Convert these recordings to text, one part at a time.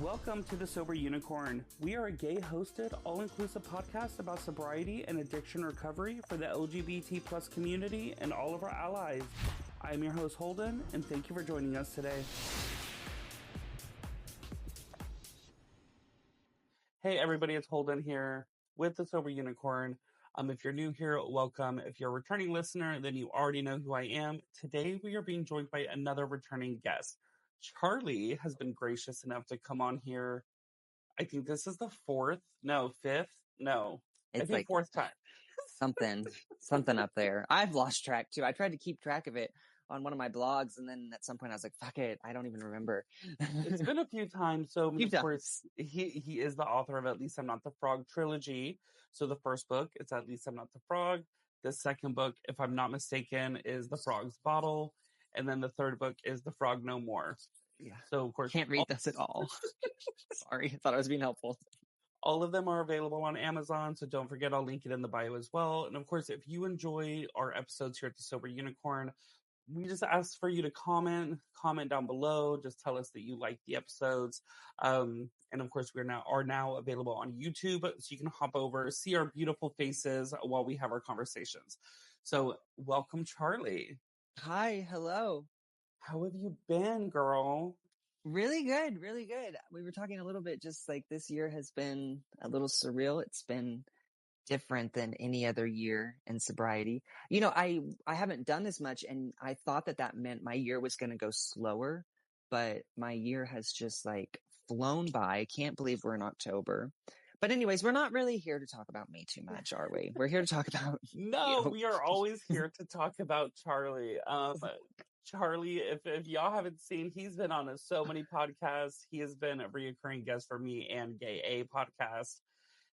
Welcome to The Sober Unicorn. We are a gay-hosted, all-inclusive podcast about sobriety and addiction recovery for the LGBT plus community and all of our allies. I am your host, Holden, and thank you for joining us today. Hey everybody, it's Holden here with The Sober Unicorn. If you're new here, welcome. If you're a returning listener, then you already know who I am. Today we are being joined by another returning guest. Charlie has been gracious enough to come on here. I think this is the fifth. I think like fourth time. something up there. I've lost track too. I tried to keep track of it on one of my blogs, and then at some point I was like, fuck it, I don't even remember. It's been a few times. So of course he is the author of At Least I'm Not the Frog trilogy. So the first book is At Least I'm Not the Frog. The second book, if I'm not mistaken, is The Frog's Bottle. And then the third book is The Frog No More. Yeah. So of course can't read this at all. Sorry, I thought I was being helpful. All of them are available on Amazon, so don't forget, I'll link it in the bio as well. And of course, if you enjoy our episodes here at the Sober Unicorn, we just ask for you to comment down below. Just tell us that you like the episodes. And of course, we are now available on YouTube, so you can hop over, see our beautiful faces while we have our conversations. So welcome, Charlie. Hi, hello. How have you been, girl? Really good, really good. We were talking a little bit, just like this year has been a little surreal. It's been different than any other year in sobriety. You know, I haven't done this much, and I thought that meant my year was going to go slower, but my year has just like flown by. I can't believe we're in October. But anyways, we're not really here to talk about me too much, are we? We're here to talk about No, we are always here to talk about Charlie. Charlie, if y'all haven't seen, he's been on so many podcasts. He has been a reoccurring guest for me and Gay A podcast.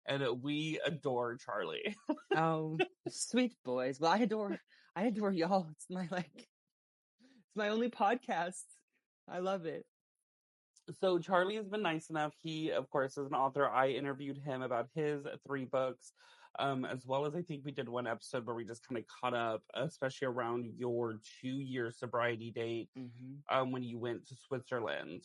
And we adore Charlie. Oh, sweet boys. Well, I adore y'all. It's my only podcast. I love it. So Charlie has been nice enough. He, of course, is an author. I interviewed him about his 3 books, as well as I think we did one episode where we just kind of caught up, especially around your 2-year sobriety date, when you went to Switzerland.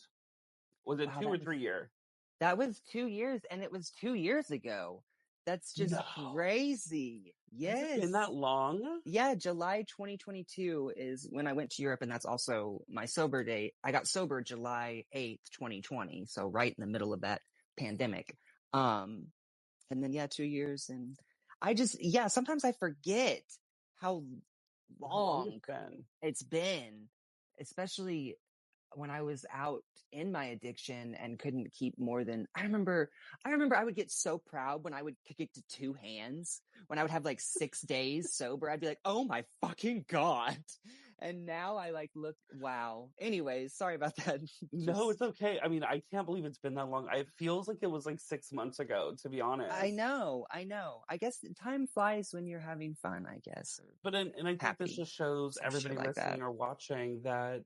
Was it 2 or 3 year? That was 2 years, and it was 2 years ago. That's just crazy. Yes. Has it been that long? Yeah, July 2022 is when I went to Europe, and that's also my sober date. I got sober July 8th, 2020, so right in the middle of that pandemic. And then 2 years, and sometimes I forget how long it's been, especially when I was out in my addiction and couldn't keep more than, I remember I would get so proud when I would kick it to 2 hands. When I would have like 6 days sober, I'd be like, oh my fucking God. And now I look, wow. Anyways, sorry about that. No, it's okay. I mean, I can't believe it's been that long. It feels like it was like 6 months ago, to be honest. I know. I guess time flies when you're having fun, I guess. But I think this just shows everybody listening or watching that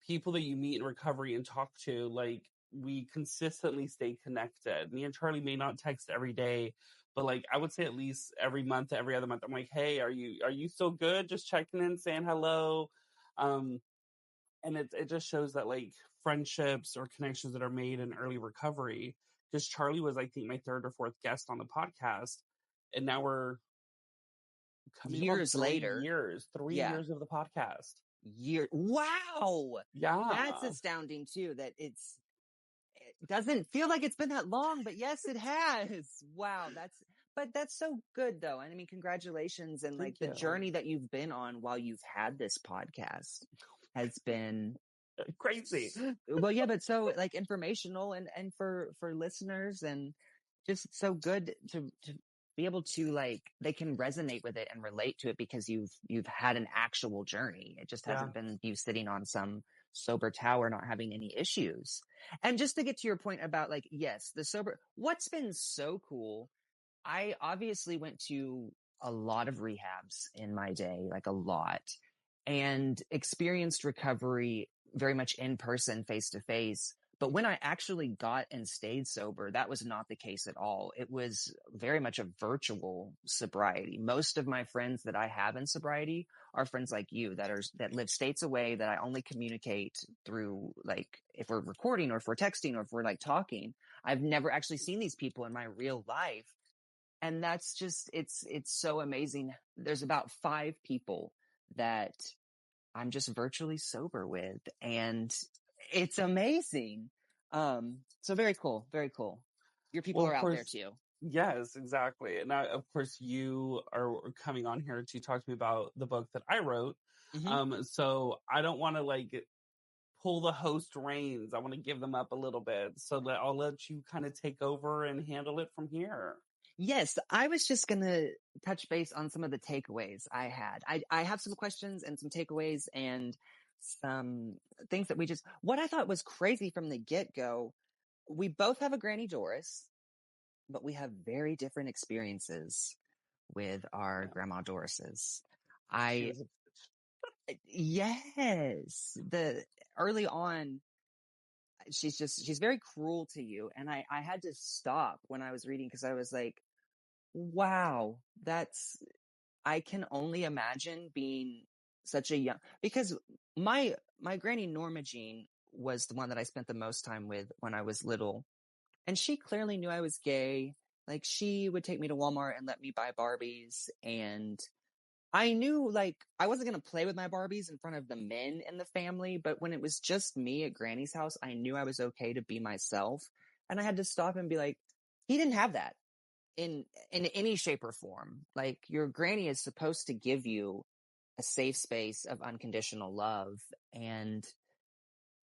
people that you meet in recovery and talk to, like, we consistently stay connected. Me and Charlie may not text every day, but like I would say at least every month, every other month, I'm like, hey, are you still good? Just checking in, saying hello. And it just shows that like friendships or connections that are made in early recovery. Because Charlie was, I think, my 3rd or 4th guest on the podcast, and now we're coming years later. 3 years of the podcast. Wow. Yeah. That's astounding too, that it doesn't feel like it's been that long, but yes, it has. Wow. That's so good though. I mean, congratulations. And the journey that you've been on while you've had this podcast has been crazy. Well, yeah, but so informational and for listeners, and just so good to be able to they can resonate with it and relate to it because you've had an actual journey. It just hasn't been you sitting on some sober tower not having any issues. And just to get to your point about yes, what's been so cool, I obviously went to a lot of rehabs in my day, a lot, and experienced recovery very much in person, face to face. But when I actually got and stayed sober, that was not the case at all. It was very much a virtual sobriety. Most of my friends that I have in sobriety are friends like you that live states away, that I only communicate through, like, if we're recording or if we're texting or if we're like talking. I've never actually seen these people in my real life. And that's just, it's so amazing. There's about 5 people that I'm just virtually sober with, and it's amazing. So very cool. Very cool. Your people are out there too. Yes, exactly. And of course, you are coming on here to talk to me about the book that I wrote. So I don't want to like pull the host reins. I want to give them up a little bit. So I'll let you kind of take over and handle it from here. Yes, I was just going to touch base on some of the takeaways I had. I have some questions and some takeaways and some things that what I thought was crazy from the get-go. We both have a Granny Doris, but we have very different experiences with our Grandma Dorises. Yes, early on, she's very cruel to you. And I had to stop when I was reading, because I was like, wow, I can only imagine being such a young, because my Granny Norma Jean was the one that I spent the most time with when I was little. And she clearly knew I was gay. Like, she would take me to Walmart and let me buy Barbies. And I knew, like, I wasn't going to play with my Barbies in front of the men in the family. But when it was just me at Granny's house, I knew I was okay to be myself. And I had to stop and be like, he didn't have that in any shape or form. Like, your granny is supposed to give you a safe space of unconditional love. And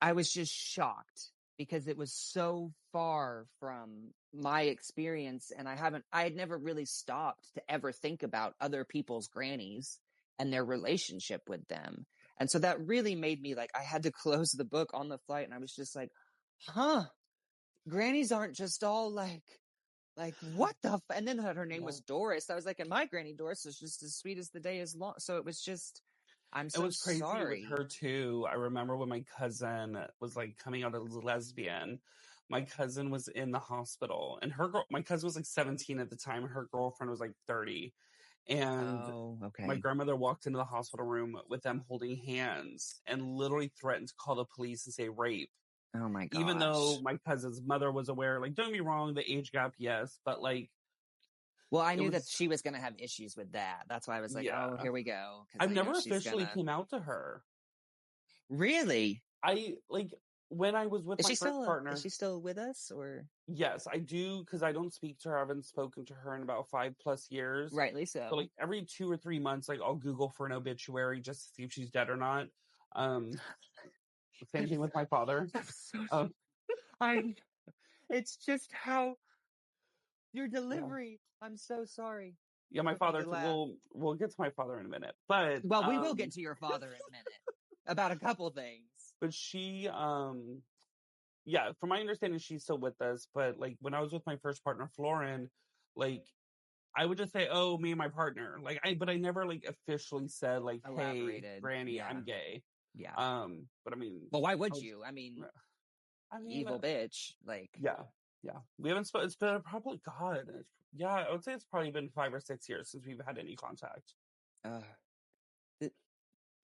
I was just shocked, because it was so far from my experience. And I had never really stopped to ever think about other people's grannies and their relationship with them. And so that really made me, like, I had to close the book on the flight, and I was just like, grannies aren't just all like, what the and then her name was Doris. I was like, and my Granny Doris is just as sweet as the day is long. So it was just, I'm so it was crazy sorry. with her too. I remember when my cousin was like coming out as a lesbian. My cousin was in the hospital, and my cousin was like 17 at the time. Her girlfriend was like 30. And my grandmother walked into the hospital room with them holding hands and literally threatened to call the police and say rape. Oh my gosh. Even though my cousin's mother was aware, like, don't get me wrong, the age gap, yes, but like, well, I knew that she was going to have issues with that. That's why I was like, oh, here we go. I've never officially came out to her. Really? When I was with my first partner. Is she still with us, or? Yes, I do, because I don't speak to her. I haven't spoken to her in about 5+ years. Rightly so. So like every 2 or 3 months, like I'll Google for an obituary just to see if she's dead or not. Same thing with my father. It's just how your delivery. Yeah. I'm so sorry. Yeah, my father. We'll get to my father in a minute, but we will get to your father in a minute about a couple things. But she, yeah, from my understanding, she's still with us. But like when I was with my first partner, Florin, like I would just say, "Oh, me and my partner." But I never like officially said like, "Hey, Granny, I'm gay." Yeah. But I mean, well, why would you? I mean, evil bitch. Like, yeah. We haven't spoken. It's been probably I would say it's probably been 5 or 6 years since we've had any contact.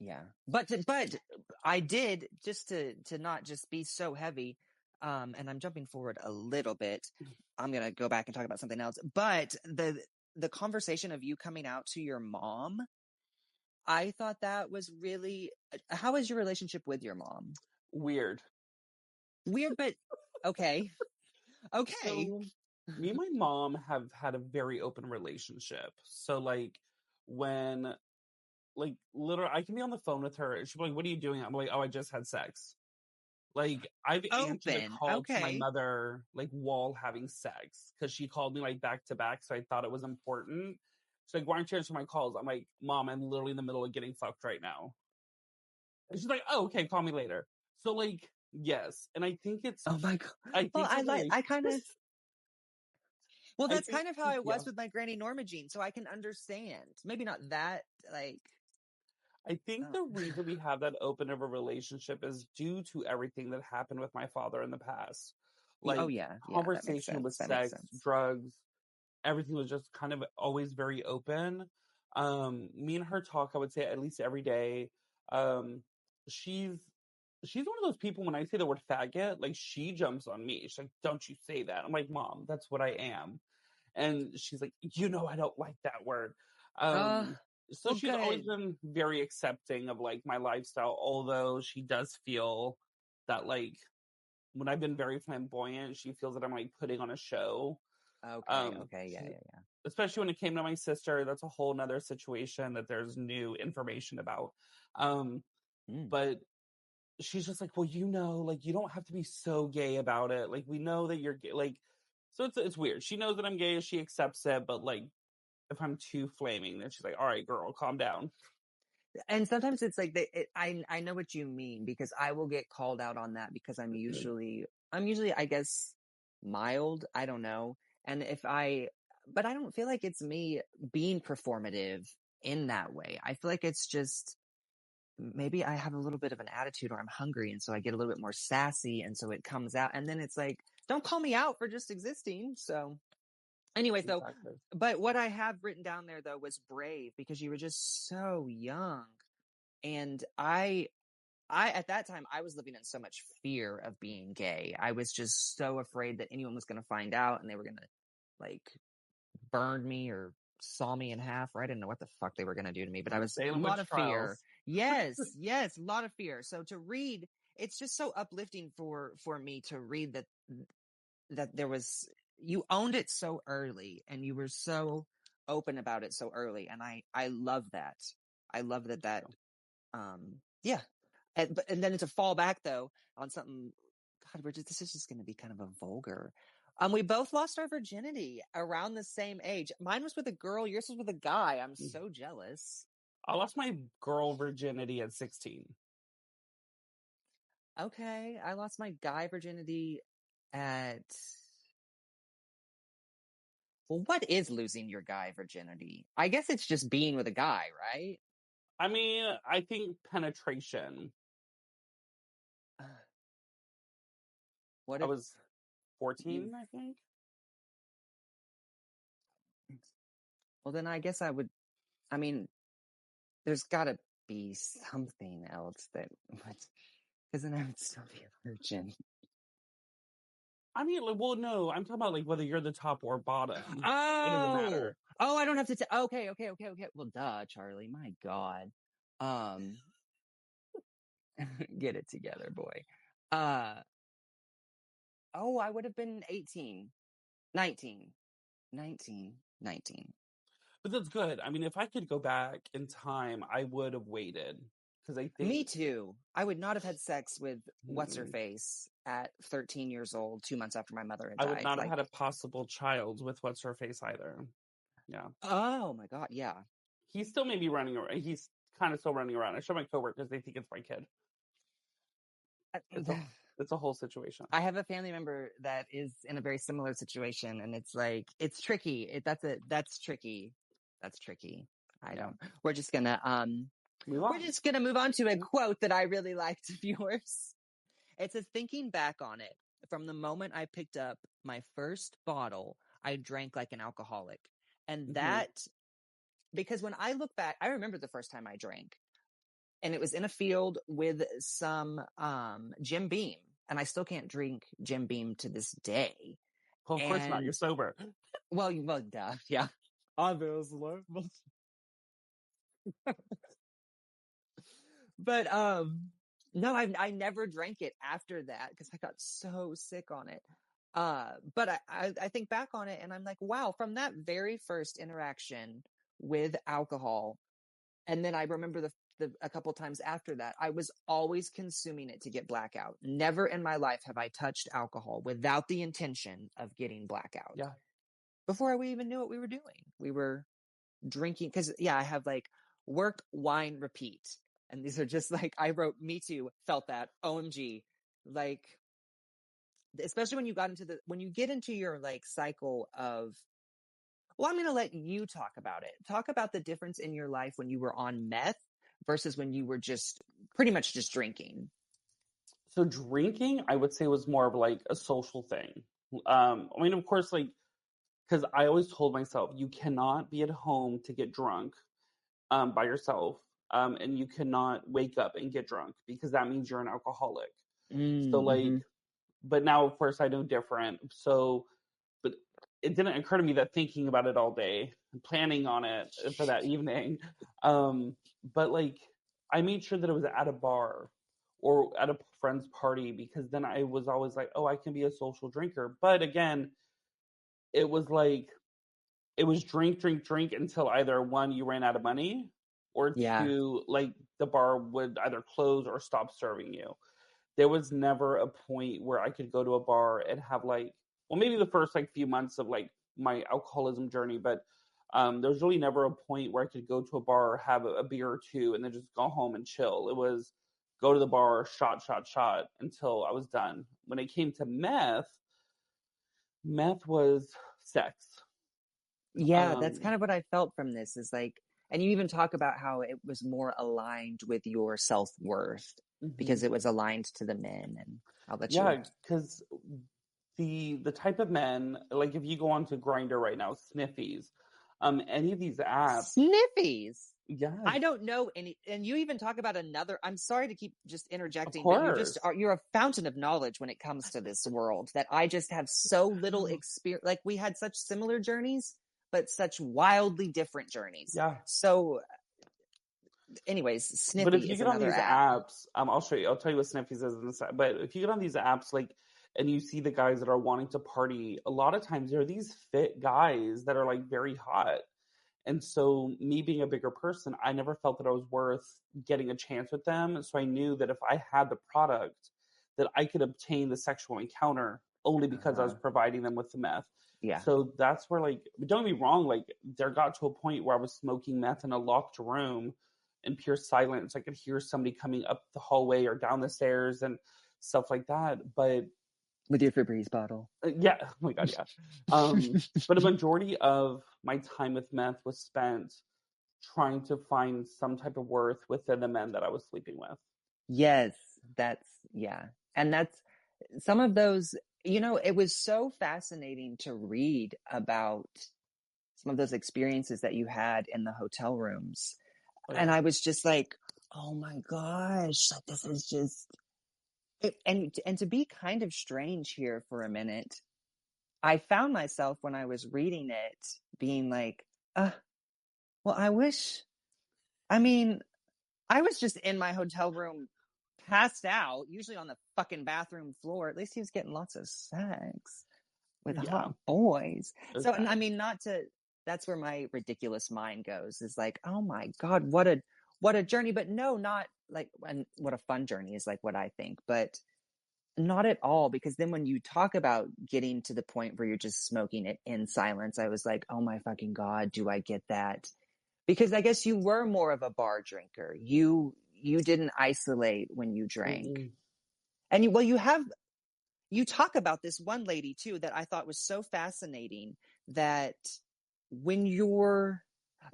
Yeah, but I did, just to not just be so heavy. And I'm jumping forward a little bit. I'm gonna go back and talk about something else. But the conversation of you coming out to your mom, I thought that was really. How is your relationship with your mom? Weird, but okay. So, me and my mom have had a very open relationship. So like when literally I can be on the phone with her and she'll be like, "What are you doing?" I'm like, "Oh, I just had sex." Like I've answered a call to my mother like while having sex, because she called me like back to back, so I thought it was important. She's like, "Why aren't you answering my calls?" I'm like, "Mom, I'm literally in the middle of getting fucked right now." And she's like, "Oh, okay, call me later." So like, yes, and I think it's. Oh my god! I kind of. Well, that's kind of how I was with my Granny Norma Jean, so I can understand. Maybe not that, like. I think the reason we have that open of a relationship is due to everything that happened with my father in the past. Like, conversation with sex, drugs, everything was just kind of always very open. Me and her talk, I would say at least every day. Um, she's one of those people, when I say the word faggot, like she jumps on me. She's like, "Don't you say that." I'm like, "Mom, that's what I am." And she's like, I don't like that word. Um, so Well, she's always good. been very accepting of like my lifestyle, although she does feel that like when I've been very flamboyant, she feels that I'm like putting on a show. Okay. Yeah. Especially when it came to my sister, that's a whole nother situation that there's new information about. Um, but she's just like, well, like you don't have to be so gay about it. Like we know that you're gay. Like, so it's weird. She knows that I'm gay. She accepts it. But like, if I'm too flaming, then she's like, all right, girl, calm down. And sometimes it's like I know what you mean, because I will get called out on that because I'm usually I guess mild. I don't know. And but I don't feel like it's me being performative in that way. I feel like it's just maybe I have a little bit of an attitude, or I'm hungry, and so I get a little bit more sassy, and so it comes out, and then it's like, don't call me out for just existing. So anyways, though, Exactly. but what I have written down there though was brave, because you were just so young. And I at that time, I was living in so much fear of being gay. I was just so afraid that anyone was going to find out and they were going to like burn me or saw me in half, or I didn't know what the fuck they were going to do to me, but I was a Salem lot witch of fear. trials. Yes, yes, a lot of fear. So to read, it's just so uplifting for me to read that there was, you owned it so early and you were so open about it so early, and I love that. I love that yeah. And then to fall back though on something, God, this is just going to be kind of a vulgar. We both lost our virginity around the same age. Mine was with a girl, yours was with a guy. I'm so jealous. I lost my girl virginity at 16. Okay, I lost my guy virginity at, well, what is losing your guy virginity? I guess it's just being with a guy, right? I mean, I think penetration. What I if was you, 14, I think. well, then I guess I would, I mean, there's gotta be something else that, because then I would still be a virgin. I mean, like, well, no, I'm talking about like whether you're the top or bottom. It doesn't Oh, matter. I don't have to. Okay. Well, duh, Charlie. My God. Um, get it together, boy. Uh, oh, I would have been 18, 19, 19, 19. But that's good. I mean, if I could go back in time, I would have waited because I Me think too. I would not have had sex with what's her face at 13 years old, 2 months after my mother had I would died. not have Like, had a possible child with what's her face either. Yeah, oh my God, yeah. he's still maybe running around. He's kind of still running around. I show my coworkers; they think it's my kid. It's a it's a whole situation. I have a family member that is in a very similar situation, and it's like, it's tricky. That's tricky. That's tricky. Yeah. We're just gonna Move on. move on to a quote that I really liked of yours. It says, thinking back on it, from the moment I picked up my first bottle, I drank like an alcoholic. And that, because when I look back, I remember the first time I drank, and it was in a field with some Jim Beam, and I still can't drink Jim Beam to this day. Well, of course not. And You're sober. well, duh, yeah, obviously. But no, I never drank it after that because I got so sick on it. But I think back on it and I'm like, wow, from that very first interaction with alcohol, and then I remember the a couple times after that, I was always consuming it to get blackout. Never in my life have I touched alcohol without the intention of getting blackout. Yeah. Before we even knew what we were doing, we were drinking, because I have like work, wine, repeat, and these are just like, I wrote me too, felt that, OMG, like, especially when you get into your like cycle of, well, I'm going to let you talk about it. Talk about the difference in your life when you were on meth versus when you were just pretty much just drinking. So drinking, I would say, was more of like a social thing. I mean, of course, like because I always told myself, you cannot be at home to get drunk by yourself, and you cannot wake up and get drunk because that means you're an alcoholic. So like, but now of course I know different. So, but it didn't occur to me that thinking about it all day, planning on it for that evening, but like I made sure that it was at a bar or at a friend's party, because then I was always like, oh, I can be a social drinker. But again, it was like, it was drink, drink, drink until either one, you ran out of money, or two, like the bar would either close or stop serving you. There was never a point where I could go to a bar and have like, well, maybe the first like few months of like my alcoholism journey, but there was really never a point where I could go to a bar, have a beer or two, and then just go home and chill. It was go to the bar, shot, shot, shot until I was done. When it came to meth, meth was sex. Yeah, that's kind of what I felt from this, is like, and you even talk about how it was more aligned with your self-worth because it was aligned to the men. And I'll let you. Yeah, because the type of men, like if you go on to Grindr right now, Sniffies, any of these apps. Sniffies? Yes. I don't know any, and you even talk about another, I'm sorry to keep just interjecting, Of course. but you're a fountain of knowledge when it comes to this world, that I just have so little experience. Like, we had such similar journeys, but such wildly different journeys. Yeah. So anyways, Sniffy but if you is get on another these app. apps, I'll show you. I'll tell you what Sniffies is in a sec. But if you get on these apps, like, and you see the guys that are wanting to party, a lot of times they're these fit guys that are like very hot. And so me being a bigger person, I never felt that I was worth getting a chance with them. So I knew that if I had the product, that I could obtain the sexual encounter only because I was providing them with the meth. Yeah. So that's where, like, don't get me wrong, like, there got to a point where I was smoking meth in a locked room in pure silence. I could hear somebody coming up the hallway or down the stairs and stuff like that. But with your Febreze bottle. Yeah. Oh my God. Yeah. But a majority of my time with meth was spent trying to find some type of worth within the men that I was sleeping with. Yes. And that's some of those, it was so fascinating to read about some of those experiences that you had in the hotel rooms. Oh, yeah. And I was just like, oh my gosh, this is just, and to be kind of strange here for a minute, I found myself when I was reading it being like, well, I was just in my hotel room, passed out, usually on the fucking bathroom floor. At least he was getting lots of sex with hot boys. So, and I mean, that's where my ridiculous mind goes, is like, oh my God, what a journey. But no, not like, and what a fun journey is like what I think, but not at all. Because then when you talk about getting to the point where you're just smoking it in silence, I was like, oh my fucking God, do I get that? Because I guess you were more of a bar drinker. You didn't isolate when you drank. Mm-hmm. And you talk about this one lady too that I thought was so fascinating, that when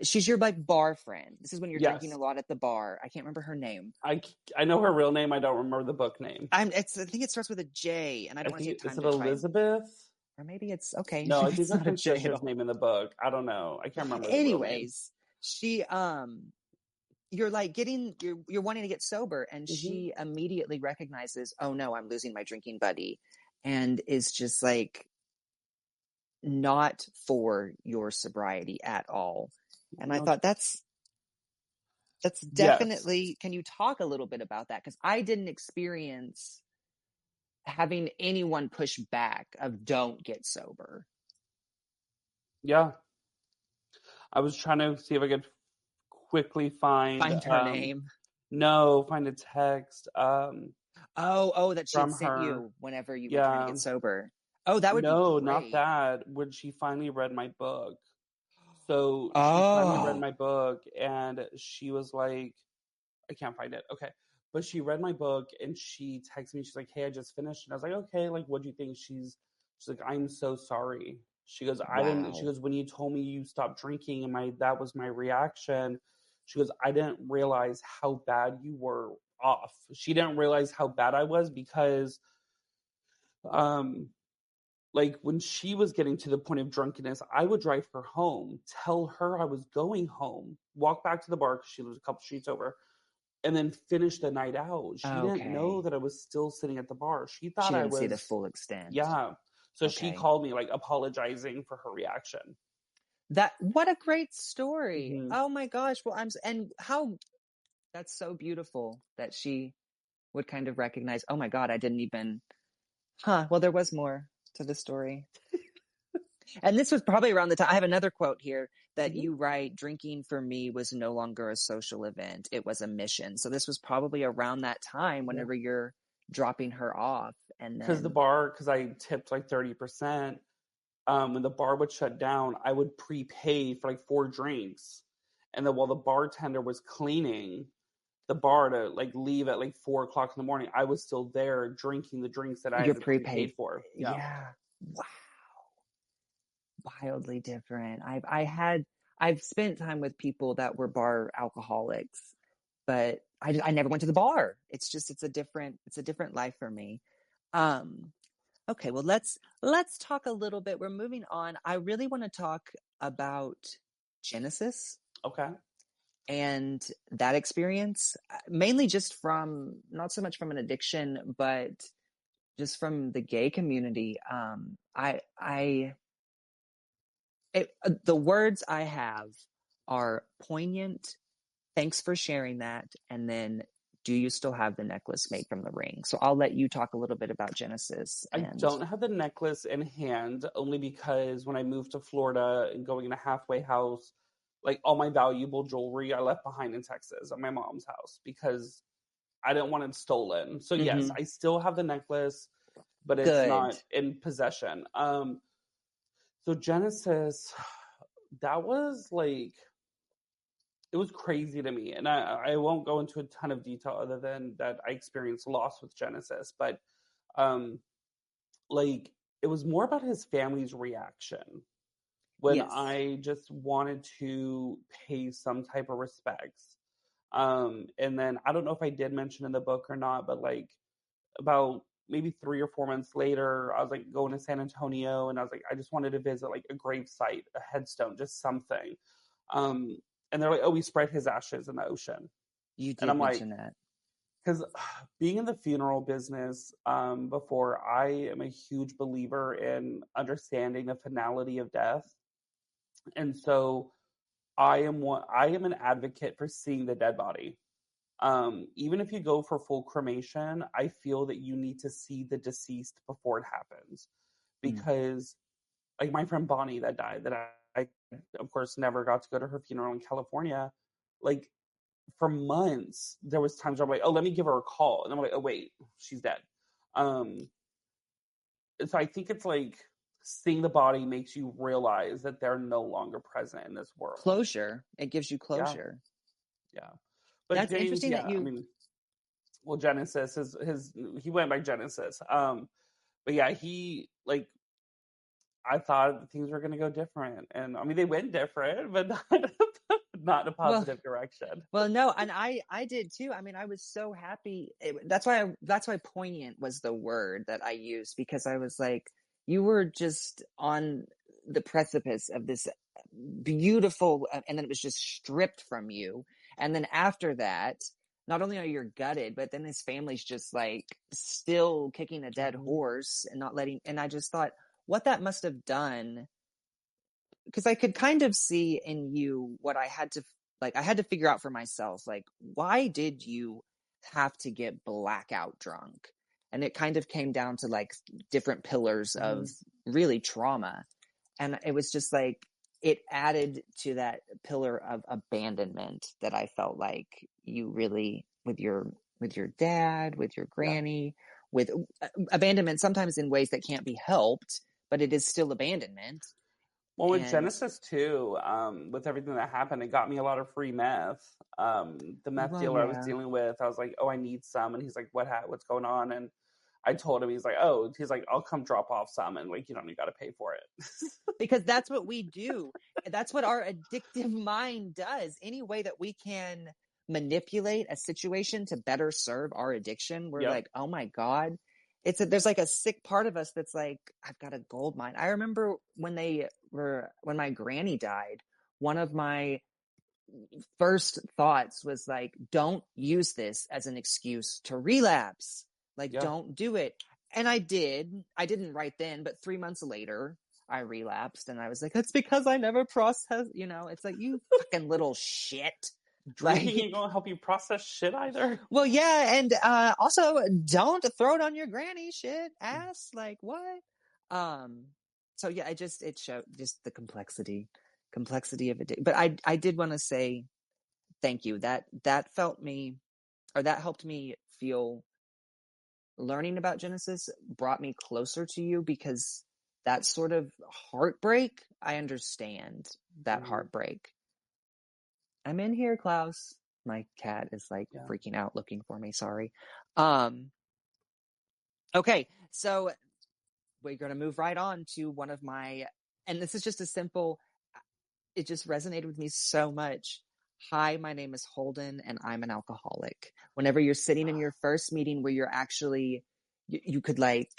she's your like bar friend. This is when you're drinking a lot at the bar. I can't remember her name. I know her real name. I don't remember the book name. I think it starts with a J, and I don't want to take time to try. Is it Elizabeth? Or maybe it's okay. No, I think that's her sister's name in the book. I don't know. I can't remember. Anyways, she you're like you're wanting to get sober, and she immediately recognizes, oh no, I'm losing my drinking buddy, and is just like not for your sobriety at all. And I thought that's definitely, yes. Can you talk a little bit about that? Because I didn't experience having anyone push back of don't get sober. Yeah. I was trying to see if I could quickly find her name. No, find a text. That she had sent you whenever you were trying to get sober. Oh, that would be great. No, not that. When she finally read my book. So she finally read my book, and she was like, I can't find it. Okay. But she read my book, and she texted me. She's like, hey, I just finished. And I was like, okay, like, what do you think? She's like, I'm so sorry. She goes, she goes, when you told me you stopped drinking, and that was my reaction. She goes, I didn't realize how bad you were off. She didn't realize how bad I was, because like when she was getting to the point of drunkenness, I would drive her home, tell her I was going home, walk back to the bar because she lives a couple streets over, and then finish the night out. She didn't know Okay. that I was still sitting at the bar. She She thought I didn't see the was, full extent. yeah. So she Okay. called me like apologizing for her reaction. What a great story. Hmm. Oh my gosh. Well, that's so beautiful that she would kind of recognize, oh my God, I didn't even, well, there was more to the story. And this was probably around the time. I have another quote here that Hmm. you write, drinking for me was no longer a social event. It was a mission. So this was probably around that time Yeah. whenever you're dropping her off. And then Because I tipped like 30%, when the bar would shut down, I would prepay for like 4 drinks. And then while the bartender was cleaning the bar to like leave at like 4 o'clock in the morning, I was still there drinking the drinks that I you're had prepaid. prepaid for. Yeah. Yeah. Wow. Wildly different. I've spent time with people that were bar alcoholics, but I never went to the bar. It's a different life for me. Okay, well let's talk a little bit. We're moving on. I really want to talk about Genesis Okay. and that experience, mainly just from not so much from an addiction, but just from the gay community. The words I have are poignant. Thanks for sharing that. And then, do you still have the necklace made from the ring? So I'll let you talk a little bit about Genesis. I And don't have the necklace in hand only because when I moved to Florida and going in a halfway house, like all my valuable jewelry I left behind in Texas at my mom's house because I didn't want it stolen. So yes, I still have the necklace, but it's good not in possession. So Genesis, that was like, it was crazy to me. And I won't go into a ton of detail other than that I experienced loss with Genesis, but um like it was more about his family's reaction when Yes. I just wanted to pay some type of respects. And then I don't know if I did mention in the book or not, but like about maybe 3 or 4 months later, I was like going to San Antonio and I was like, I just wanted to visit like a grave site, a headstone, just something. Um, and they're like, oh, we spread his ashes in the ocean. You And I'm did like, mention that. because being in the funeral business before, I am a huge believer in understanding the finality of death. And so I am an advocate for seeing the dead body. Even if you go for full cremation, I feel that you need to see the deceased before it happens. Mm. Because like my friend Bonnie that died, that I of course never got to go to her funeral in California, like for months there was times where I'm like, oh, let me give her a call. And I'm like, oh wait, she's dead. Um so I think it's like seeing the body makes you realize that they're no longer present in this world. Closure. It gives you Yeah, closure. yeah. But That's James, interesting that yeah, I you. mean, well, Genesis his he went by Genesis. But yeah, he like I thought things were gonna go different. And I mean they went different, but not in a Well, positive direction. well, no, and I did too. I mean, I was so happy. That's why poignant was the word that I used, because I was like, you were just on the precipice of this beautiful, and then it was just stripped from you. And then after that, not only are you gutted, but then his family's just like still kicking a dead Mhm. horse and not letting. And I just thought what that must have done, because I could kind of see in you what I had to figure out for myself, like, why did you have to get blackout drunk? And it kind of came down to like different pillars of Mhm. really trauma. And it was just like, it added to that pillar of abandonment that I felt like you really, with your dad, with your Yeah. granny, with abandonment, sometimes in ways that can't be helped, but it is still abandonment. Well, with And Genesis too, with everything that happened, it got me a lot of free meth. The meth well, dealer I was yeah. dealing with, I was like, "Oh, I need some," and he's like, what's going on?" And I told him, he's like, "Oh," he's like, "I'll come drop off some," and like, you don't even got to pay for it. Because that's what we do. That's what our addictive mind does. Any way that we can manipulate a situation to better serve our addiction, we're Yep. like, oh my God. there's like a sick part of us that's like, I've got a gold mine. I remember when my granny died, one of my first thoughts was like, don't use this as an excuse to relapse. Like, don't do it. And I didn't right then, but 3 months later, I relapsed and I was like, that's because I never processed, it's like, you fucking little shit. Drinking ain't gonna help you process shit either. Well, yeah, and also don't throw it on your granny, shit, ass. Like what? So yeah, it showed just the complexity of it. But I did want to say thank you. That helped me feel. Learning about Genesis brought me closer to you, because that sort of heartbreak, I understand that heartbreak. I'm in here, Klaus. My cat is like freaking out looking for me. Sorry. Okay. So we're going to move right on to one of my, and this is just a simple, it just resonated with me so much. Hi, my name is Holden and I'm an alcoholic. Whenever you're sitting in your first meeting where you're actually, you could like,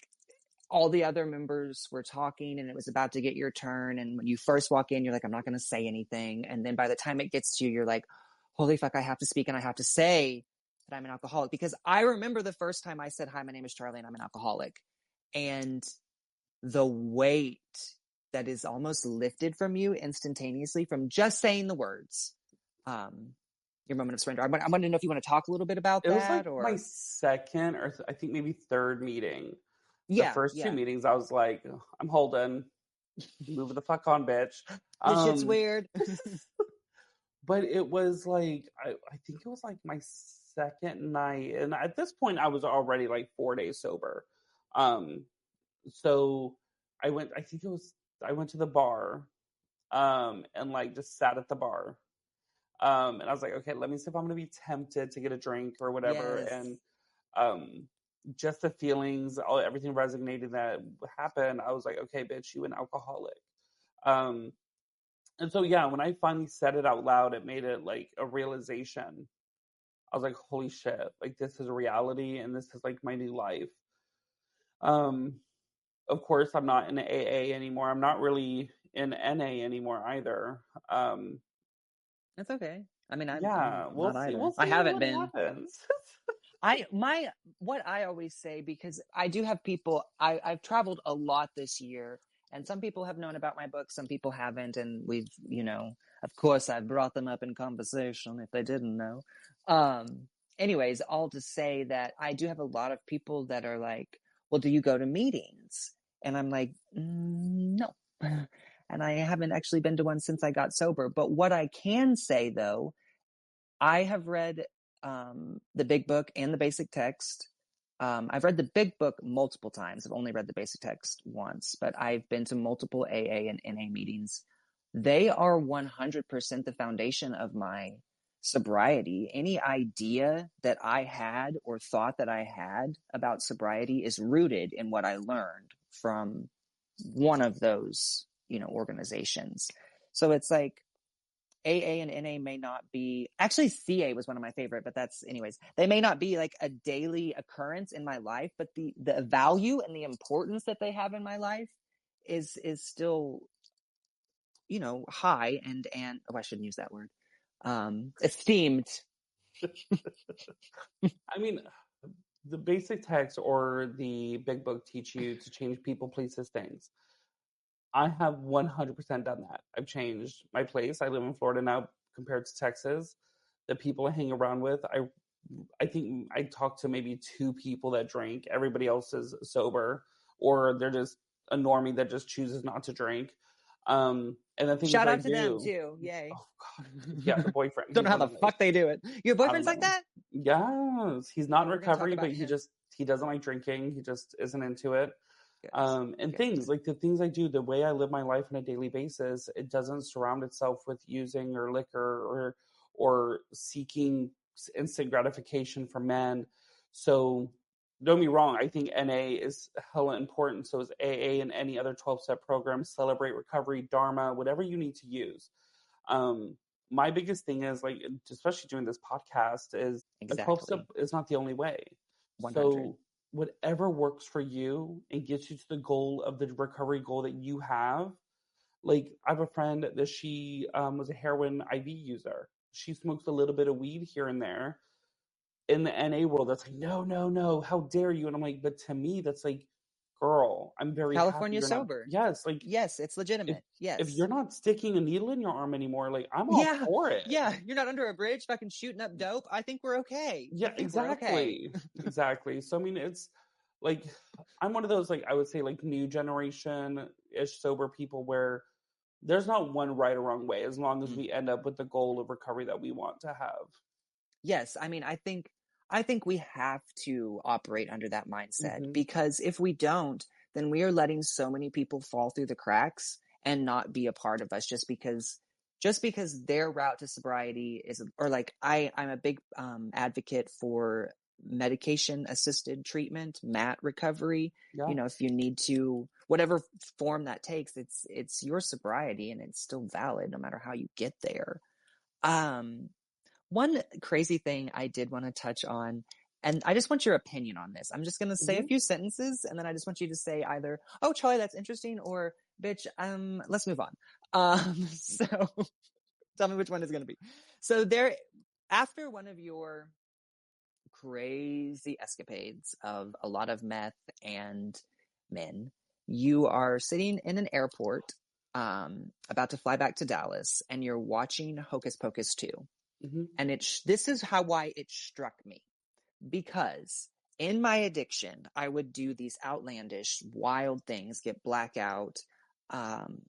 all the other members were talking and it was about to get your turn. And when you first walk in, you're like, I'm not going to say anything. And then by the time it gets to you, you're like, holy fuck, I have to speak and I have to say that I'm an alcoholic. Because I remember the first time I said, hi, my name is Charlie and I'm an alcoholic. And the weight that is almost lifted from you instantaneously from just saying the words. Your moment of surrender. I want to know if you want to talk a little bit about that. It was like my second or I think maybe third meeting. The first two meetings, I was like, I'm Holden. Move the fuck on, bitch. This shit's weird. But it was like, I think it was like my second night. And at this point, I was already like 4 days sober. So I went to the bar and like just sat at the bar. And I was like, okay, let me see if I'm going to be tempted to get a drink or whatever. Yes. And just the feelings, everything resonated that happened. I was like, okay, bitch, you an alcoholic. And so, yeah, when I finally said it out loud, it made it like a realization. I was like, holy shit, like this is reality and this is like my new life. Of course, I'm not in AA anymore. I'm not really in NA anymore either. That's okay. I mean, I'm we'll not see. either. We'll see I haven't what been. Happens. What I always say, because I do have people, I've traveled a lot this year, and some people have known about my book, some people haven't, and we've, of course I've brought them up in conversation if they didn't know. Anyways, all to say that I do have a lot of people that are like, well, do you go to meetings? And I'm like, no. And I haven't actually been to one since I got sober. But what I can say, though, I have read the big book and the basic text. I've read the big book multiple times. I've only read the basic text once, but I've been to multiple AA and NA meetings. They are 100% the foundation of my sobriety. Any idea that I had or thought that I had about sobriety is rooted in what I learned from one of those, organizations. So it's like, AA and NA may not be, actually CA was one of my favorite, but that's anyways, they may not be like a daily occurrence in my life, but the value and the importance that they have in my life is still, high and I shouldn't use that word. Esteemed. I mean, the basic text or the big book teach you to change people, places, things. I have 100% done that. I've changed my place. I live in Florida now compared to Texas. The people I hang around with, I think I talk to maybe 2 people that drink. Everybody else is sober, or they're just a normie that just chooses not to drink. And the things shout I out to do, them too. Yay. Oh God, yeah, the boyfriend. Don't know how the fuck they do it. Your boyfriend's like that? Yes, he's not in recovery, but he doesn't like drinking. He just isn't into it. Things like the things I do, the way I live my life on a daily basis, it doesn't surround itself with using or liquor or seeking instant gratification from men. So don't be wrong. I think NA is hella important. So is AA and any other 12-step program, Celebrate Recovery, Dharma, whatever you need to use. My biggest thing is like, especially doing this podcast, is a 12-step is not the only way. 100. So whatever works for you and gets you to the goal of the recovery goal that you have. Like, I have a friend that she was a heroin IV user. She smokes a little bit of weed here and there. In the NA world, that's like, no, no, no, how dare you? And I'm like, but to me, that's like, girl, I'm very happy California you're not. sober. Yes, like, Yes, it's if legitimate. if Yes. you're not sticking a needle in your arm anymore, like, I'm all Yeah. for it. Yeah. You're not under a bridge fucking shooting up dope. I think we're okay. I Yeah, think we're okay. exactly. Exactly. So I mean, it's like, I'm one of those, like, I would say, like, new generation ish sober people where there's not one right or wrong way as long as we end up with the goal of recovery that we want to have. Yes, I mean, I think we have to operate under that mindset, Hmm. because if we don't, then we are letting so many people fall through the cracks and not be a part of us just because their route to sobriety is, or like I'm a big advocate for medication assisted treatment, MAT recovery. Yeah. If you need to, whatever form that takes, it's your sobriety and it's still valid no matter how you get there. Um one crazy thing I did want to touch on, and I just want your opinion on this. I'm just going to say a Hmm. few sentences, and then I just want you to say either, "Oh, Charlie, that's interesting," or "Bitch, let's move on." So tell me which one is going to be. So after one of your crazy escapades of a lot of meth and men, you are sitting in an airport, about to fly back to Dallas, and you're watching Hocus Pocus 2. Hmm. And this is why it struck me, because in my addiction, I would do these outlandish, wild things, get blackout, um,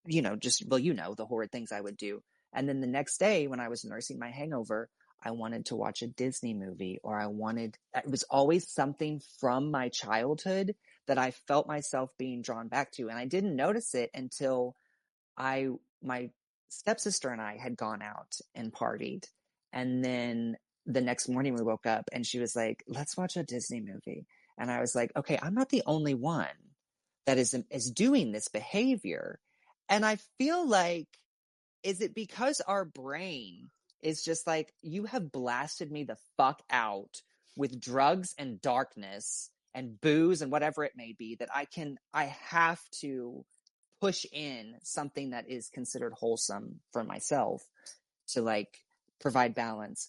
the horrid things I would do. And then the next day, when I was nursing my hangover, I wanted to watch a Disney movie, or it was always something from my childhood that I felt myself being drawn back to. And I didn't notice it until my stepsister and I had gone out and partied. And then the next morning we woke up and she was like, "Let's watch a Disney movie." And I was like, "Okay, I'm not the only one that is doing this behavior." And I feel like, is it because our brain is just like, you have blasted me the fuck out with drugs and darkness and booze and whatever it may be, that I have to push in something that is considered wholesome for myself to like provide balance.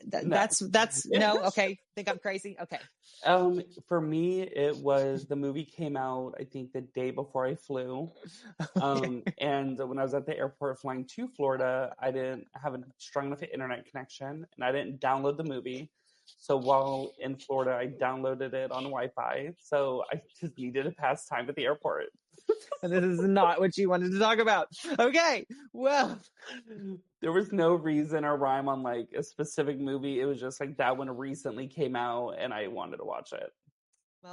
No. That's no. Okay. Think I'm crazy. Okay. For me, it was, the movie came out, I think, the day before I flew. Okay. And when I was at the airport flying to Florida, I didn't have a strong enough internet connection and I didn't download the movie. So while in Florida, I downloaded it on Wi-Fi. So I just needed to pass time at the airport. And this is not what you wanted to talk about. Okay. Well, There was no reason or rhyme on like a specific movie. It was just like that one recently came out and I wanted to watch it.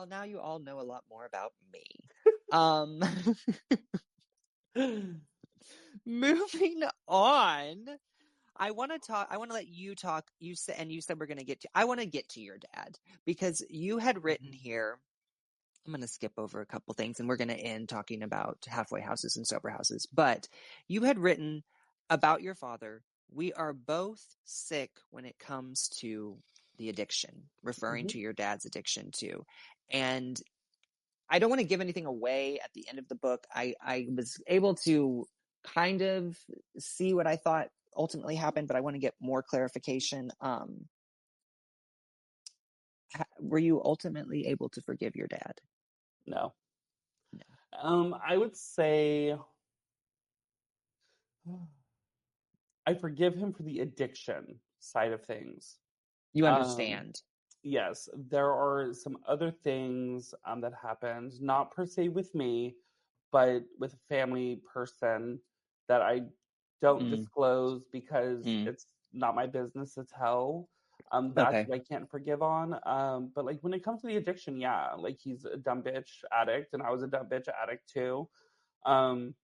now you all know a lot more about me. Um, moving on. I want to talk. I want to let you talk. You said we're going to get to. I want to get to your dad, because you had written here. I'm going to skip over a couple things, and we're going to end talking about halfway houses and sober houses. But you had written about your father. We are both sick when it comes to the addiction, referring Mm-hmm. to your dad's addiction too. And I don't want to give anything away at the end of the book. I was able to kind of see what I thought ultimately happened, but I want to get more clarification. Were you ultimately able to forgive your dad? No. No. I would say I forgive him for the addiction side of things. You Um, understand. yes, there are some other things that happened, not per se with me, but with a family person that I don't Mm, disclose because mm. it's not my business to tell. That's Okay. what I can't forgive on. But like when it comes to the addiction, yeah, like he's a dumb bitch addict, and I was a dumb bitch addict too. Um,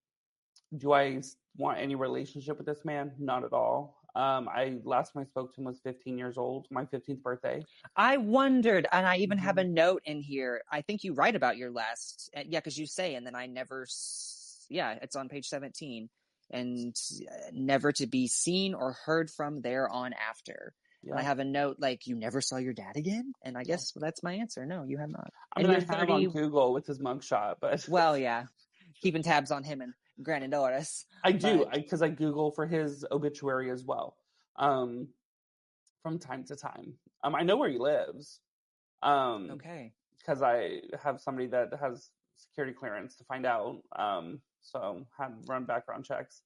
do I want any relationship with this man? Not at all. I last time I spoke to him was 15 years old, my 15th birthday. I wondered, and I even have Hmm. a note in here. I think you write about your last, yeah, because you say, and then yeah, it's on page 17, and never to be seen or heard from there on after. And I have a note like, you never saw your dad again? And I guess that's my answer. No, you have not. I mean, I have on Google with his mugshot, but well, yeah, keeping tabs on him and Granny Doris. I do, because I Google for his obituary as well, from time to time. I know where he lives. Okay. Because I have somebody that has security clearance to find out. So had run background checks.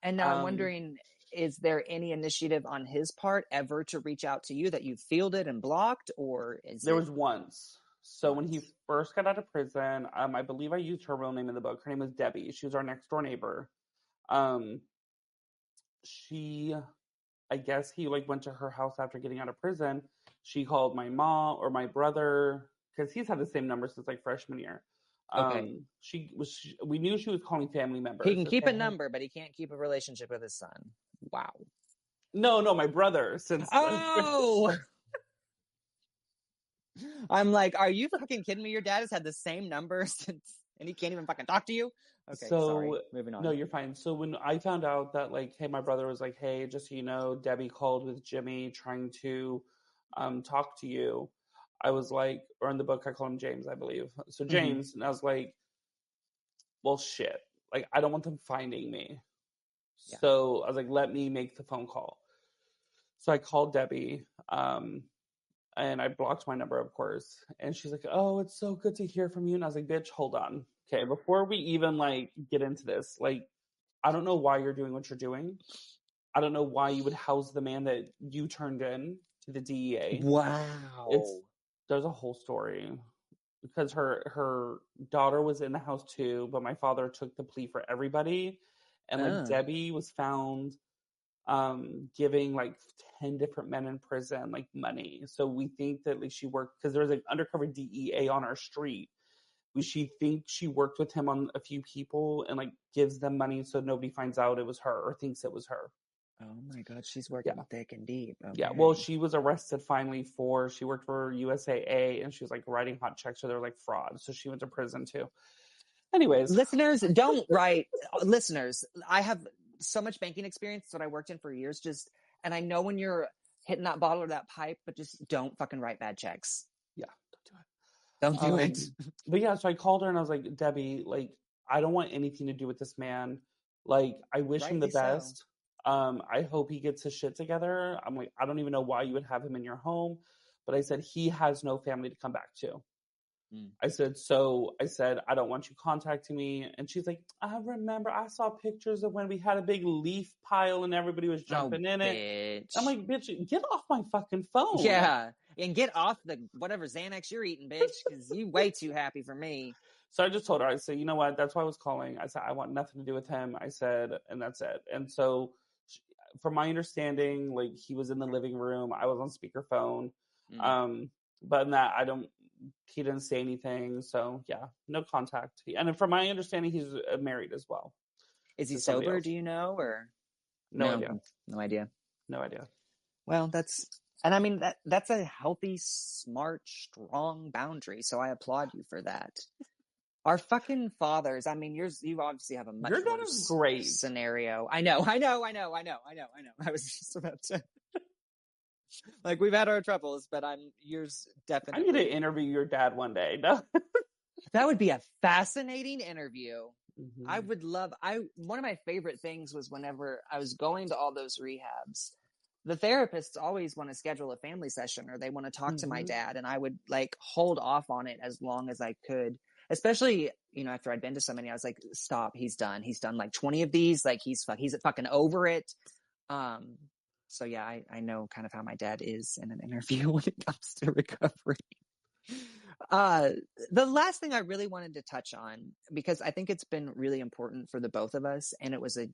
And now I'm wondering, is there any initiative on his part ever to reach out to you that you fielded and blocked, or there was once? So when he first got out of prison, I believe I used her real name in the book. Her name was Debbie. She was our next door neighbor. I guess he like went to her house after getting out of prison. She called my mom or my brother, because he's had the same number since like freshman year. Okay. We knew she was calling family members. He can keep a number, but he can't keep a relationship with his son. Wow. No, my brother. I'm like, are you fucking kidding me? Your dad has had the same number since, and he can't even fucking talk to you? Okay, sorry. Moving on. No, you're fine. So when I found out that, like, hey, my brother was like, hey, just so you know, Debbie called with Jimmy trying to talk to you. I was like, or in the book, I call him James, I believe. So James, and I was like, well, shit. Like, I don't want them finding me. Yeah. So I was like, let me make the phone call. So I called Debbie, and I blocked my number, of course. And she's like, oh, it's so good to hear from you. And I was like, bitch, hold on. Okay, before we even, like, get into this, like, I don't know why you're doing what you're doing. I don't know why you would house the man that you turned in to the DEA. Wow. There's a whole story. Because her daughter was in the house too, but my father took the plea for everybody. And, like, Debbie was found giving, like, 10 different men in prison, like, money. So we think that, like, she worked, because there was an undercover DEA on our street. She thinks she worked with him on a few people and, like, gives them money so nobody finds out it was her or thinks it was her. Oh my God, she's working thick and deep. Okay. Yeah, well, she was arrested finally she worked for USAA, and she was, like, writing hot checks, so they're, like, fraud. So she went to prison too. Anyways. Listeners, don't write. Listeners, I have so much banking experience that I worked in for years, and I know when you're hitting that bottle or that pipe, but just don't fucking write bad checks. Yeah, don't do it. But yeah, so I called her and I was like, Debbie, like, I don't want anything to do with this man. Like, I wish him the best. I hope he gets his shit together. I'm like, I don't even know why you would have him in your home. But I said, he has no family to come back to. I said, I don't want you contacting me. And she's like, I remember I saw pictures of when we had a big leaf pile and everybody was jumping in it. I'm like, bitch, get off my fucking phone. Yeah. And get off the whatever Xanax you're eating, bitch, because you way too happy for me. So I just told her, I said, you know what? That's why I was calling. I said, I want nothing to do with him. I said, and that's it. And so from my understanding, like, he was in the living room. I was on speakerphone. But in that, he didn't say anything. So yeah, no contact. And from my understanding, he's married as well. Is he sober? Do you know, or no idea? No idea. No idea. Well, and I mean, that's a healthy, smart, strong boundary. So I applaud you for that. Our fucking fathers. I mean, you obviously have a much worse great scenario. I know. I was just about to. Like, we've had our troubles, but yours definitely. I need to interview your dad one day. No, that would be a fascinating interview. I would love. One of my favorite things was whenever I was going to all those rehabs, the therapists always want to schedule a family session or they want to talk to my dad, and I would, like, hold off on it as long as I could. Especially, after I'd been to so many, I was like, stop. He's done. He's done like 20 of these. Like, he's fucking over it. So yeah, I know kind of how my dad is in an interview when it comes to recovery. The last thing I really wanted to touch on, because I think it's been really important for the both of us, and it was a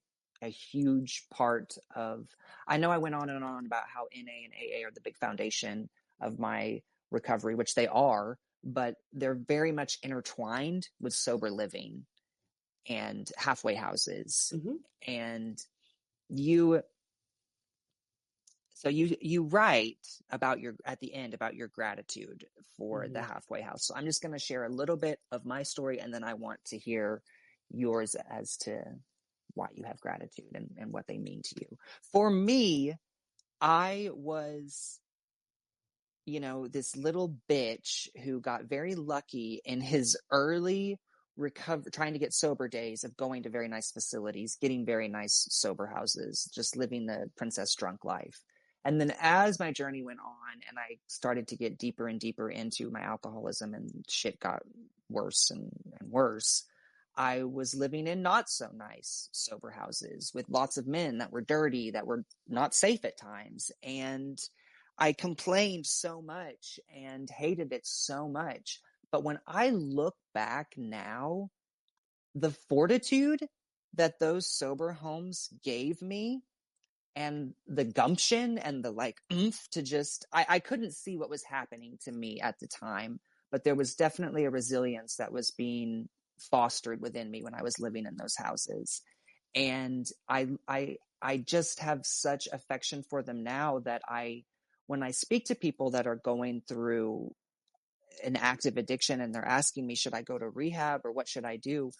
huge part of, I know I went on and on about how NA and AA are the big foundation of my recovery, which they are, but they're very much intertwined with sober living and halfway houses. And you write about at the end about your gratitude for the halfway house. So I'm just going to share a little bit of my story, and then I want to hear yours as to why you have gratitude and what they mean to you. For me, I was, this little bitch who got very lucky in his early trying to get sober days of going to very nice facilities, getting very nice sober houses, just living the princess drunk life. And then as my journey went on and I started to get deeper and deeper into my alcoholism and shit got worse and worse, I was living in not so nice sober houses with lots of men that were dirty, that were not safe at times. And I complained so much and hated it so much. But when I look back now, the fortitude that those sober homes gave me and the gumption and the oomph to just, I couldn't see what was happening to me at the time, but there was definitely a resilience that was being fostered within me when I was living in those houses. And I just have such affection for them now that when I speak to people that are going through an active addiction and they're asking me, should I go to rehab or what should I do?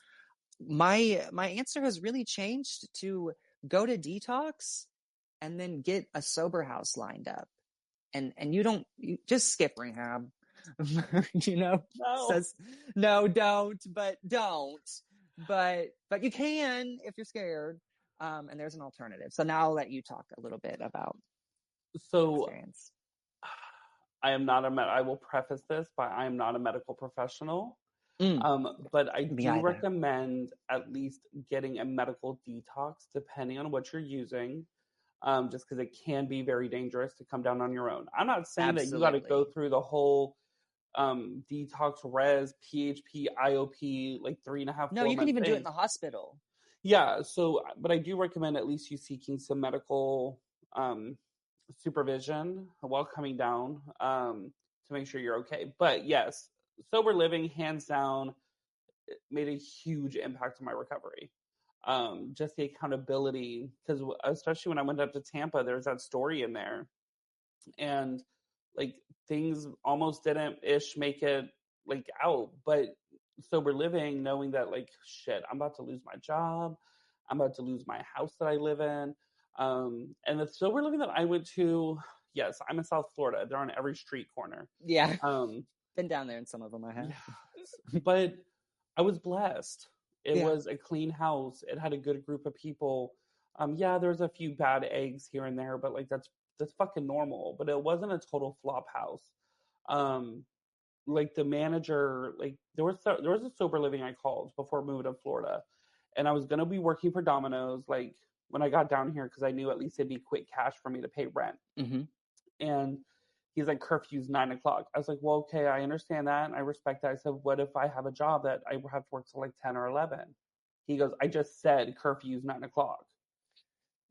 My answer has really changed to go to detox and then get a sober house lined up. And you just skip rehab. No. Says no, don't. But you can if you're scared. And there's an alternative. So now I'll let you talk a little bit about experience. I will preface this by I am not a medical professional. But I do recommend at least getting a medical detox depending on what you're using. Just because it can be very dangerous to come down on your own. I'm not saying that you got to go through the whole detox res, PHP, IOP, 3.5. No, you can even do it in the hospital. Yeah. So, but I do recommend at least you seeking some medical supervision while coming down to make sure you're okay. But yes, sober living, hands down, made a huge impact on my recovery. Just the accountability, because especially when I went up to Tampa, there's that story in there, and things almost didn't make it out. But sober living, knowing that shit, I'm about to lose my job, I'm about to lose my house that I live in, and the sober living that I went to, yes, I'm in South Florida. They're on every street corner. Yeah, been down there in some of them. I have, but I was blessed. It was a clean house. It had a good group of people. Yeah, there's a few bad eggs here and there, but that's fucking normal. But it wasn't a total flop house. The manager, there was a sober living I called before moving to Florida, and I was gonna be working for Domino's when I got down here because I knew at least it'd be quick cash for me to pay rent. And he's like, curfew's 9 o'clock. I was like, well, okay, I understand that. And I respect that. I said, what if I have a job that I have to work till 10 or 11? He goes, I just said curfew's 9 o'clock.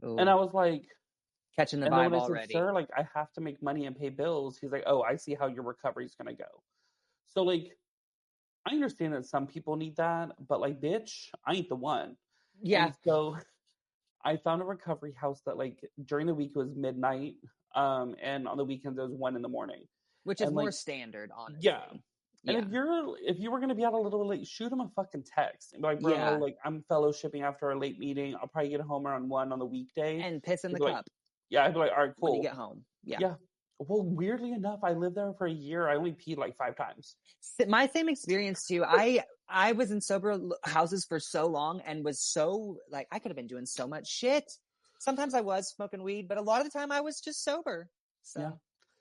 Ooh. And I was like, catching the vibe already. Sir, I have to make money and pay bills. He's like, oh, I see how your recovery's going to go. So I understand that some people need that, but bitch, I ain't the one. Yeah. And so I found a recovery house that during the week it was midnight. And on the weekends it was 1 a.m, which is more standard, honestly. Yeah. And if you were going to be out a little late, shoot him a fucking text. Bro, I'm fellowshipping after a late meeting. I'll probably get home around 1 on the weekday and piss in the cup. Yeah, I'd be like, all right, cool. When you get home. Yeah. Well, weirdly enough, I lived there for a year. I only peed 5 times. My same experience too. I was in sober houses for so long and was so I could have been doing so much shit. Sometimes I was smoking weed, but a lot of the time I was just sober. So, yeah.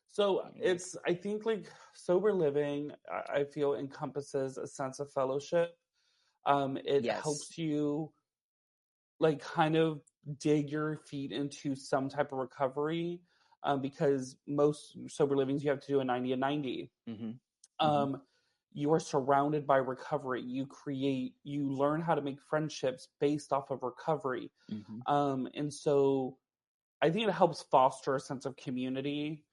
So I think sober living, I feel encompasses a sense of fellowship. It helps you kind of dig your feet into some type of recovery. Because most sober livings, you have to do a 90 and 90. You are surrounded by recovery. You learn how to make friendships based off of recovery. And so I think it helps foster a sense of community.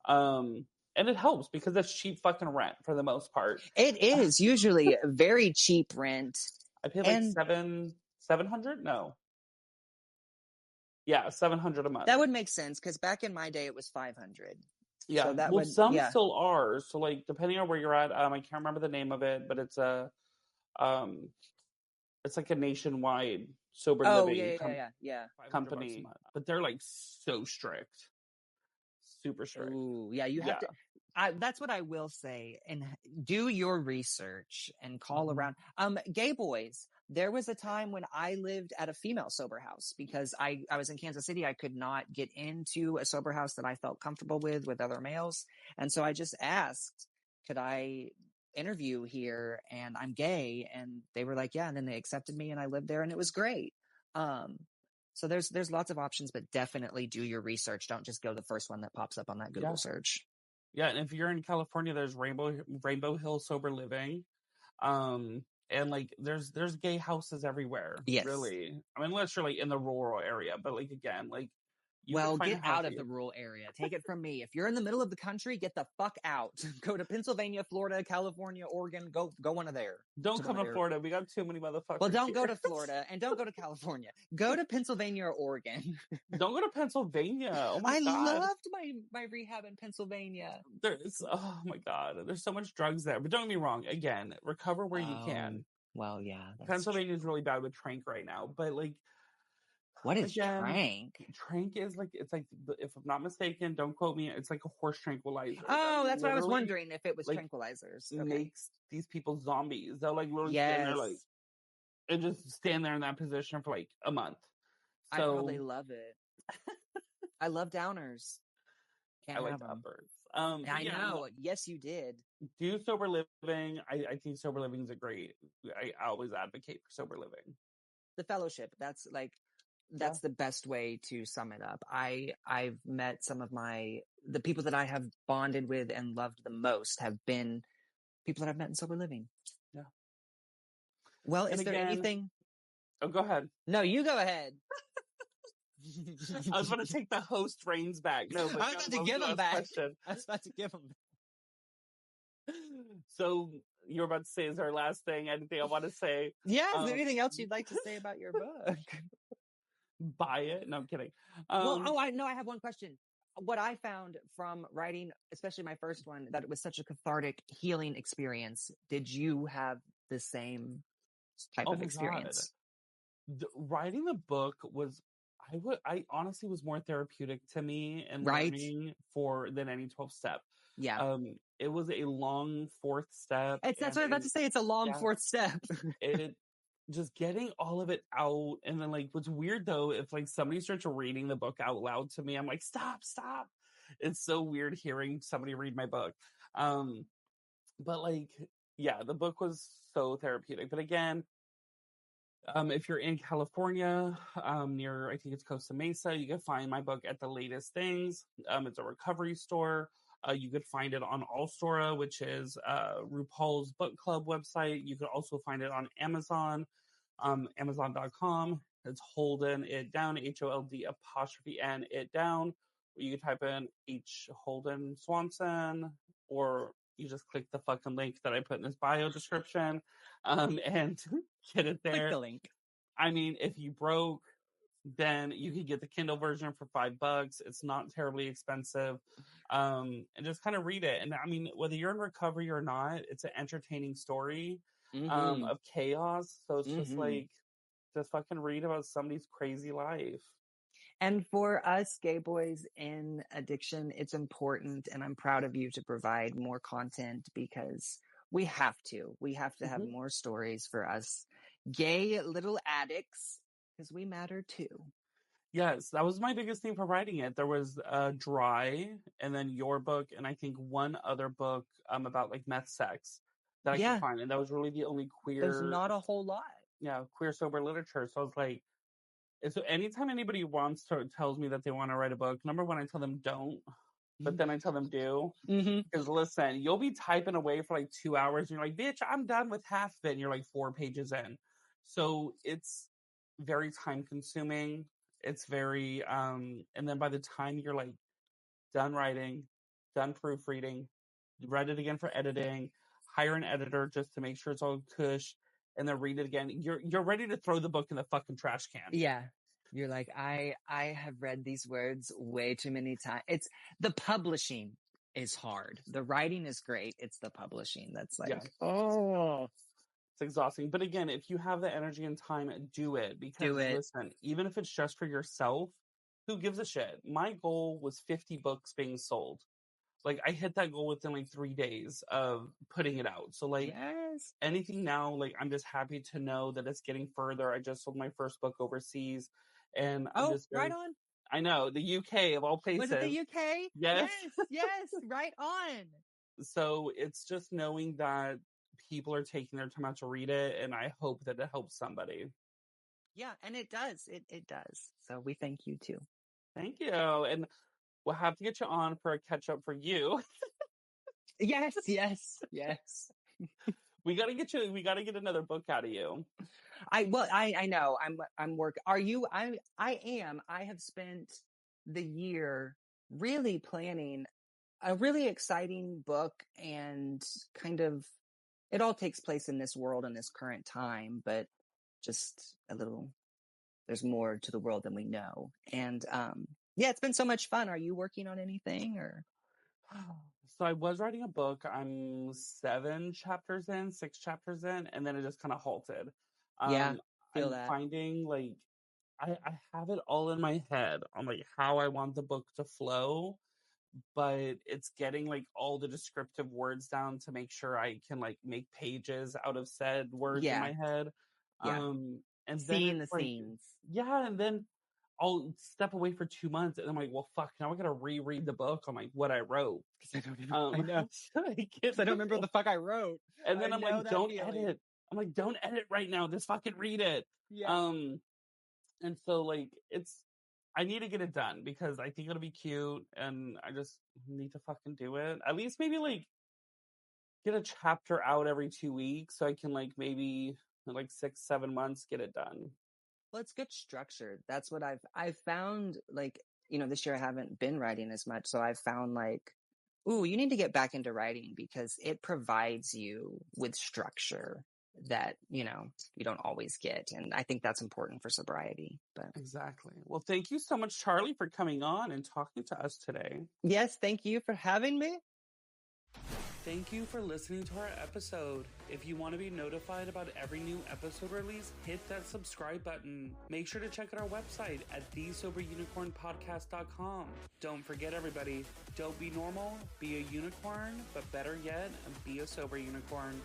And it helps because it's cheap fucking rent for the most part. It is usually a very cheap rent. I pay $700? No. Yeah, $700 a month. That would make sense because back in my day it was $500. Yeah, so some still are. So depending on where you're at, I can't remember the name of it, but it's a, it's a nationwide sober living company. But they're so strict. super strict. Ooh, yeah, you have to. That's what I will say. And do your research and call around. Gay boys. There was a time when I lived at a female sober house because I was in Kansas City. I could not get into a sober house that I felt comfortable with other males. And so I just asked, could I interview here? And I'm gay. And they were like, yeah. And then they accepted me and I lived there and it was great. So there's lots of options, but definitely do your research. Don't just go the first one that pops up on that Google search. Yeah, and if you're in California, there's Rainbow Hill Sober Living. And like there's gay houses everywhere. Yes. Really. I mean, unless you're like in the rural area, but like again, like get out of the rural area. Take it from me. If you're in the middle of the country, get the fuck out. Go to Pennsylvania, Florida, California, Oregon. Go one of there. Don't come to Florida. We got too many motherfuckers. Well, don't go to Florida and don't go to California. Go to Pennsylvania or Oregon. Don't go to Pennsylvania. Oh my God. I loved my rehab in Pennsylvania. Oh my God. There's so much drugs there. But don't get me wrong. Again, recover where you can. Well, yeah. Pennsylvania is really bad with trank right now, but like, what is trank? Trank is like, it's like, if I'm not mistaken, don't quote me, it's like a horse tranquilizer. Oh, that's what I was wondering, if it was like, tranquilizers. Okay. Makes these people zombies. They'll like literally stand there like, and just stand there in that position for like a month. So, I probably love it. I love downers. I like uppers. I know. Yes, you did. Do sober living. I think sober living is I always advocate for sober living. The fellowship. That's the best way to sum it up. I've met some of the people that I have bonded with and loved the most have been people that I've met in sober living. Yeah. Well, is there anything? Oh, go ahead. No, you go ahead. I was going to take the host reins back. No, but I was about to give them back. I was about to give them back. So you're about to say is our last thing. Anything I want to say? Yeah. Is there anything else you'd like to say about your book? Buy it. No, I'm kidding. I have one question. What I found from writing, especially my first one, that it was such a cathartic, healing experience. Did you have the same type of experience? Writing the book was, I honestly was more therapeutic to me and learning than any 12 step. Yeah. It was a long fourth step. That's what I was about to say. It's a long fourth step. It just getting all of it out. And then like, what's weird though, if like somebody starts reading the book out loud to me, I'm like, stop. It's so weird hearing somebody read my book. But like, yeah, the book was so therapeutic. But again, if you're in California, near, I think it's Costa Mesa, you can find my book at The Latest Things. It's a recovery store. You could find it on Allstora, which is RuPaul's book club website. You could also find it on Amazon, Amazon.com. It's Holden It Down, HOLD''N It Down. You can type in H. Holden Swanson, or you just click the fucking link that I put in this bio description, and get it there. Click the link. I mean, if you broke, then you can get the Kindle version for $5. It's not terribly expensive. And just kind of read it. And I mean, whether you're in recovery or not, it's an entertaining story of chaos. So it's just like, just fucking read about somebody's crazy life. And for us gay boys in addiction, it's important, and I'm proud of you to provide more content because we have to. We have to have more stories for us gay little addicts because we matter too. Yes, that was my biggest thing for writing it. There was Dry, and then your book, and I think one other book about like meth sex that I could find, and that was really the only queer. There's not a whole lot. Yeah, queer sober literature. So I was like, so anytime anybody tells me that they want to write a book, number one, I tell them don't, but then I tell them do. Because listen, you'll be typing away for like 2 hours, and you're like, bitch, I'm done with half of it, and you're like 4 pages in. So it's very time consuming. It's very, and then by the time you're like done writing, done proofreading, read it again for editing, hire an editor just to make sure it's all cush, and then read it again, you're ready to throw the book in the fucking trash can. Yeah. You're like, I have read these words way too many times. It's the publishing is hard. The writing is great. It's the publishing that's like, it's exhausting. But again, if you have the energy and time, do it. Because listen, even if it's just for yourself, who gives a shit? My goal was 50 books being sold. Like, I hit that goal within like 3 days of putting it out. So like, yes. Anything now, like, I'm just happy to know that it's getting further. I just sold my first book overseas, and I'm just right on. I know, the UK of all places. Was it the UK? Yes. Yes, right on. So it's just knowing that people are taking their time out to read it, and I hope that it helps somebody. Yeah, and it does. It does. So we thank you too. Thank you. And we'll have to get you on for a catch up for you. Yes. We gotta get another book out of you. I know. I'm working. Are you? I am. I have spent the year really planning a really exciting book, and kind of it all takes place in this world in this current time, but just a little, there's more to the world than we know. And yeah, it's been so much fun. Are you working on anything or? So I was writing a book. I'm 6 chapters in, and then it just kind of halted. Yeah, feel I'm that. finding like I have it all in my head on like how I want the book to flow, but it's getting like all the descriptive words down to make sure I can like make pages out of said words in my head. Yeah. And Seeing then it's the like, scenes. yeah, and then I'll step away for 2 months, and I'm like, well, fuck, now I gotta reread the book on like what I wrote. Because I don't even, I know. Because I don't remember the fuck I wrote. And then I I'm like, know that don't feeling. edit. I'm like, don't edit right now. Just fucking read it. Yeah. And so like I need to get it done because I think it'll be cute, and I just need to fucking do it. At least maybe like get a chapter out every 2 weeks so I can like maybe in like 6-7 months get it done. Well, it's good structured. That's what I've found. Like, this year I haven't been writing as much, so I've found like, ooh, you need to get back into writing because it provides you with structure that you don't always get, and I think that's important for sobriety. But exactly. Well, thank you so much, Charlie, for coming on and talking to us today. Yes, thank you for having me. Thank you for listening to our episode. If you want to be notified about every new episode release, hit that subscribe button. Make sure to check out our website at thesoberunicornpodcast.com. Don't forget, everybody, don't be normal, be a unicorn, but better yet, be a sober unicorn.